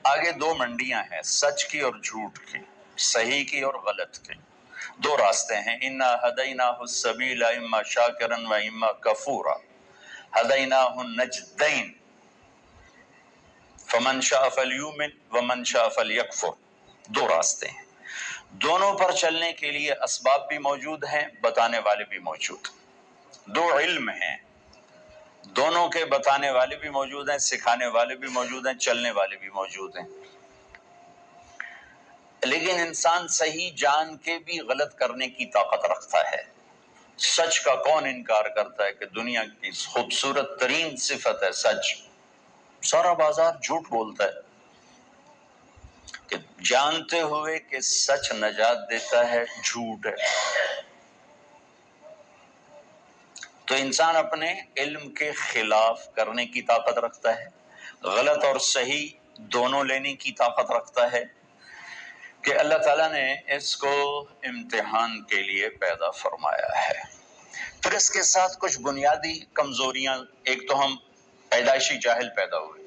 آگے دو منڈیاں ہیں، سچ کی اور جھوٹ کی، صحیح کی اور غلط کی، دو راستے ہیں۔ انا ہدیناہ السبیل اما شاکرا و اما کفورا ہدیناہ النجدین فمن شاء فلیؤمن ومن شاء فلیکفر، دو راستے ہیں، دونوں پر چلنے کے لیے اسباب بھی موجود ہیں، بتانے والے بھی موجود، دو علم ہیں، دونوں کے بتانے والے بھی موجود ہیں، سکھانے والے بھی موجود ہیں، چلنے والے بھی موجود ہیں۔ لیکن انسان صحیح جان کے بھی غلط کرنے کی طاقت رکھتا ہے۔ سچ کا کون انکار کرتا ہے کہ دنیا کی خوبصورت ترین صفت ہے سچ؟ سارا بازار جھوٹ بولتا ہے کہ جانتے ہوئے کہ سچ نجات دیتا ہے، جھوٹ ہے۔ تو انسان اپنے علم کے خلاف کرنے کی طاقت رکھتا ہے، غلط اور صحیح دونوں لینے کی طاقت رکھتا ہے، کہ اللہ تعالیٰ نے اس کو امتحان کے لیے پیدا فرمایا ہے۔ پھر اس کے ساتھ کچھ بنیادی کمزوریاں، ایک تو ہم پیدائشی جاہل پیدا ہوئے،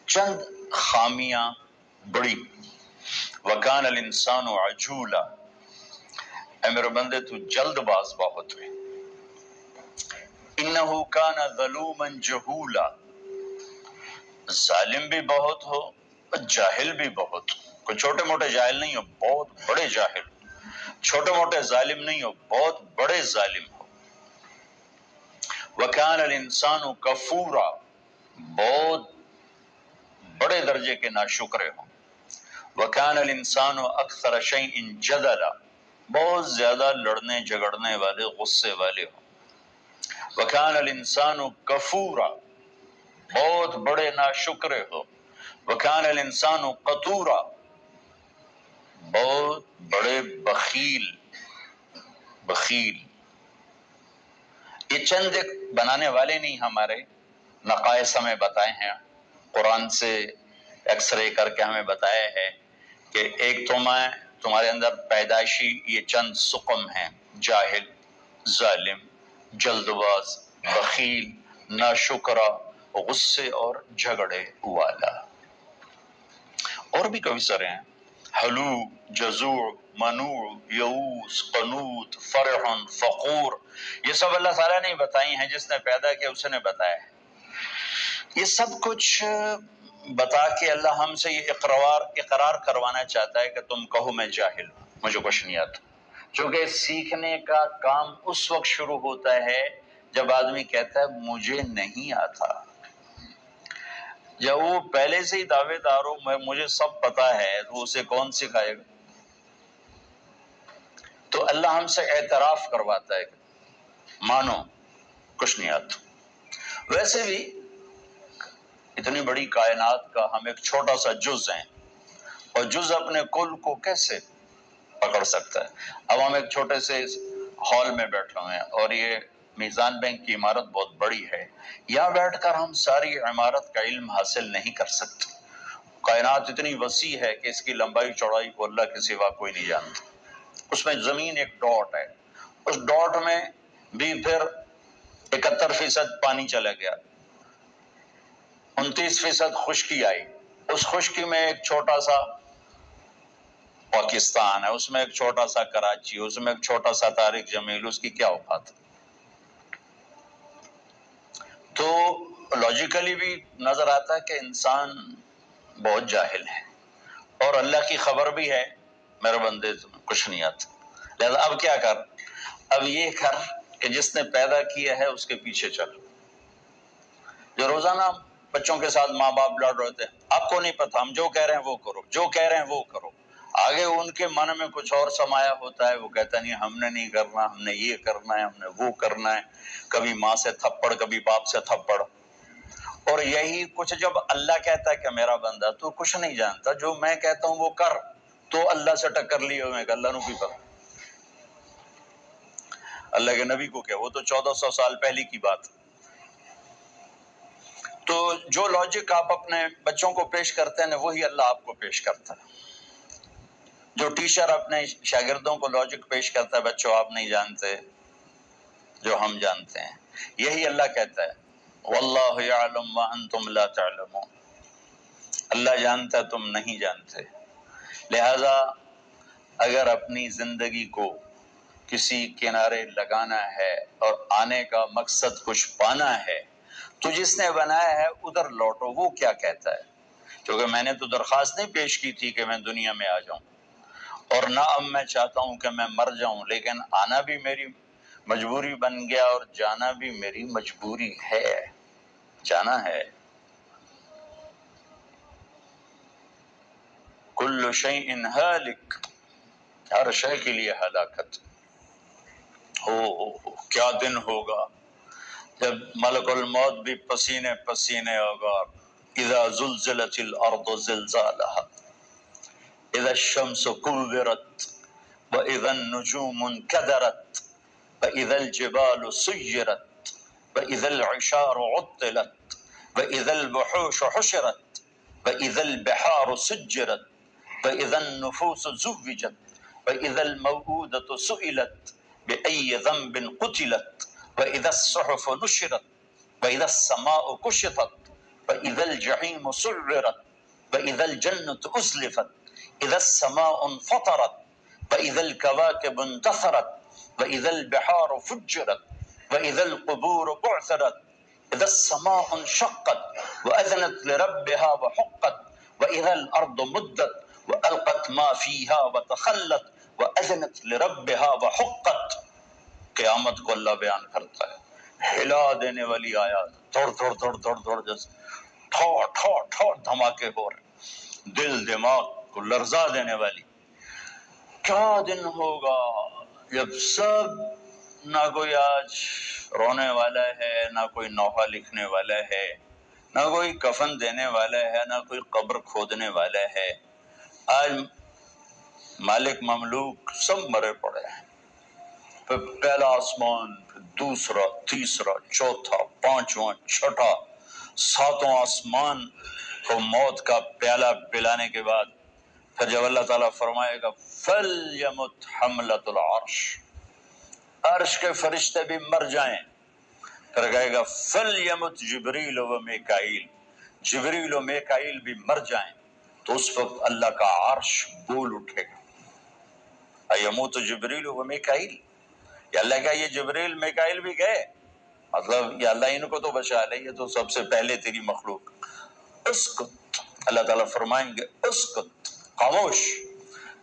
چند خامیاں بڑی، وَكَانَ الْإِنسَانُ عَجُولًا، اے میرے بندے تو جلد باز بہت ہوئے، إِنَّهُ كَانَ ظَلُومًا جَهُولًا، ظالم بھی بہت ہو اور جاہل بھی بہت ہو، کوئی چھوٹے موٹے جاہل نہیں ہو، بہت بڑے جاہل، چھوٹے موٹے ظالم نہیں ہو، بہت بڑے ظالم ہو۔ وَكَانَ الْإِنسَانُ كَفُورًا، بہت بڑے درجے کے ناشکرے ہوں۔ وَكَانَ الْإِنسَانُ أَكْثَرَ شَيْءٍ جَدَلًا، بہت زیادہ لڑنے جھگڑنے والے، غصے والے ہوں۔ وَكَانَ الْإِنسَانُ كَفُورًا، بہت بڑے ناشکرے ہو۔ وَكَانَ الْإِنسَانُ قَتُورًا، بہت بڑے بخیل، یہ چند ایک بنانے والے نہیں، ہمارے نقائص ہمیں بتائے ہیں، قرآن سے ایکس رے کر کے ہمیں بتایا ہے کہ ایک تمہارے اندر پیدائشی یہ چند سقم ہیں، جاہل، ظالم، جلد باز، بخیل، ناشکرا، غصے اور جھگڑے والا۔ اور بھی کئی سارے ہیں، حلو، جزوع، منوع، یئوس، قنوط، فرح، فخور، یہ سب اللہ تعالیٰ نے بتائی ہیں، جس نے پیدا کیا اس نے بتایا ہے۔ یہ سب کچھ بتا کے اللہ ہم سے یہ اقرار کروانا چاہتا ہے کہ تم کہو میں جاہل ہوں، مجھے کچھ نہیں آتا۔ چونکہ سیکھنے کا کام اس وقت شروع ہوتا ہے جب آدمی کہتا ہے مجھے نہیں آتا۔ جب وہ پہلے سے ہی دعوے دار ہو مجھے سب پتا ہے تو اسے کون سکھائے گا؟ تو اللہ ہم سے اعتراف کرواتا ہے کہ مانو کچھ نہیں آتا۔ ویسے بھی اتنی بڑی کائنات کا ہم ایک چھوٹا سا جز ہیں، اور جز اپنے کل کو کیسے پکڑ سکتا ہے؟ اب ہم ایک چھوٹے سے ہال میں بیٹھے ہوئے ہیں، اور یہ میزان بینک کی عمارت بہت بڑی ہے، یہاں بیٹھ کر ہم ساری عمارت کا علم حاصل نہیں کر سکتے۔ کائنات اتنی وسیع ہے کہ اس کی لمبائی چوڑائی کو اللہ کے سوا کوئی نہیں جانتا۔ اس میں زمین ایک ڈاٹ ہے، اس ڈاٹ میں بھی پھر 71% پانی چلا گیا، 29% خشکی آئی، اس خشکی میں ایک چھوٹا سا پاکستان ہے، اس میں ایک چھوٹا سا کراچی، اس میں ایک چھوٹا سا طارق جمیل، اس کی کیا اوقات؟ تو لاجیکلی بھی نظر آتا ہے کہ انسان بہت جاہل ہے، اور اللہ کی خبر بھی ہے میرے بندے تمہیں کچھ نہیں آتا۔ لہذا اب کیا کر؟ اب یہ کر کہ جس نے پیدا کیا ہے اس کے پیچھے چل۔ جو روزانہ بچوں کے ساتھ ماں باپ لڑ رہے تھے، آپ کو نہیں پتا، ہم جو کہہ رہے ہیں وہ کرو، جو کہہ رہے ہیں وہ کرو، آگے ان کے من میں کچھ اور سمایا ہوتا ہے، وہ کہتا نہیں ہم نے نہیں کرنا، ہم نے یہ کرنا ہے، ہم نے وہ کرنا ہے، کبھی ماں سے تھپڑ، کبھی باپ سے تھپڑ۔ اور یہی کچھ جب اللہ کہتا ہے کہ میرا بندہ تو کچھ نہیں جانتا، جو میں کہتا ہوں وہ کر، تو اللہ سے ٹکر لیے ہوئے کہ اللہ نو کی پتا، اللہ کے نبی کو کہ وہ تو 1400 سال پہلے کی بات۔ تو جو لاجک آپ اپنے بچوں کو پیش کرتے ہیں وہی اللہ آپ کو پیش کرتا ہے۔ جو ٹیچر اپنے شاگردوں کو لاجک پیش کرتا ہے، بچوں آپ نہیں جانتے جو ہم جانتے ہیں، یہی اللہ کہتا ہے واللہ یعلم وانتم لا تعلمون۔ اللہ جانتا تم نہیں جانتے. لہذا اگر اپنی زندگی کو کسی کنارے لگانا ہے اور آنے کا مقصد کچھ پانا ہے تو جس نے بنایا ہے ادھر لوٹو. وہ کیا کہتا ہے؟ کیونکہ میں نے تو درخواست نہیں پیش کی تھی کہ میں دنیا میں آ جاؤں، اور نہ اب میں چاہتا ہوں کہ میں مر جاؤں، لیکن آنا بھی میری مجبوری بن گیا اور جانا بھی میری مجبوری ہے. جانا ہے. کل شیء ہالک، ہر شے کے لیے ہلاکت. ہو کیا دن ہوگا جب ملک الموت بھی پسینے پسینے ہوگا. اذا زلزلت الارض زلزالها اذا الشمس كورت واذا النجوم انكدرت واذا الجبال سيرت واذا العشار عطلت واذا الوحوش حشرت واذا البحار سجرت واذا النفوس زوجت واذا الموءودة سئلت بأي ذنب قتلت واذا الصحف نشرت واذا السماء كشطت واذا الجحيم سعرت واذا الجنة أزلفت اذا السماء انفطرت واذا الكواكب انتثرت واذا البحار فجرت واذا القبور بعثرت اذا السماء انشقت واذنت لربها وحقت واذا الارض مدت والقت ما فيها وتخلت واذنت لربها وحقت. قیامت کو اللہ بیان کرتا ہے، ہلا دینے والی آیات، دوڑ دوڑ دوڑ دوڑ دوڑ جیسے ٹھو ٹھو ٹھو دھماکے ہو رہے، دل دماغ کو لرزا دینے والی. کیا دن ہوگا جب سب، نہ کوئی آج رونے والا ہے، نہ کوئی نوحہ لکھنے والا ہے، نہ کوئی کفن دینے والا ہے، نہ کوئی قبر کھودنے والا ہے. آج مالک مملوک سب مرے پڑے ہیں. پھر پہلا آسمان، پھر دوسرا، تیسرا، چوتھا، پانچواں، چھٹا، ساتواں آسمان کو موت کا پیالہ پلانے کے بعد پھر جب اللہ تعالیٰ فرمائے گا فَلْيَمُتْ حَمْلَةُ الْعَرْشِ، عرش کے فرشتے بھی مر جائیں. پھر کہے گا فَلْيَمُتْ جبریل و میکائیل، جبریل و میکائیل بھی مر جائیں. تو اس وقت اللہ کا عرش بول اٹھے گا. ایموت جبریل و میکائیل، یا اللہ کا یہ جبریل میکائیل بھی گئے، مطلب یا اللہ ان کو تو بچا لے، یہ تو سب سے پہلے تیری مخلوق. اسکت، اللہ تعالیٰ فرمائیں گے اسکت، خاموش.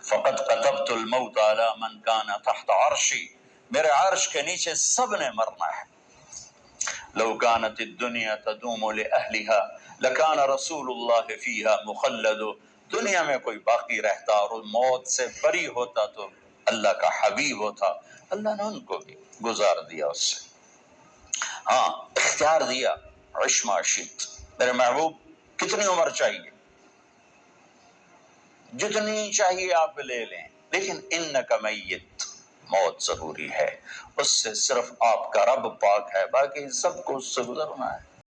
فقد كتبت الموت على من كان تحت عرشی، میرے عرش کے نیچے سب نے مرنا ہے. لو كانت الدنيا تدوم لأهلها لكان رسول الله فيها مخلد. دنیا میں کوئی باقی رہتا اور موت سے بری ہوتا تو اللہ کا حبیب ہوتا. اللہ نے ان کو بھی گزار دیا اس سے. ہاں اختیار دیا، عش ما شئت. میرے محبوب کتنی عمر چاہیے؟ جتنی چاہیے آپ لے لیں، لیکن انک میت، موت ضروری ہے. اس سے صرف آپ کا رب پاک ہے، باقی سب کو اس سے گزرنا ہے.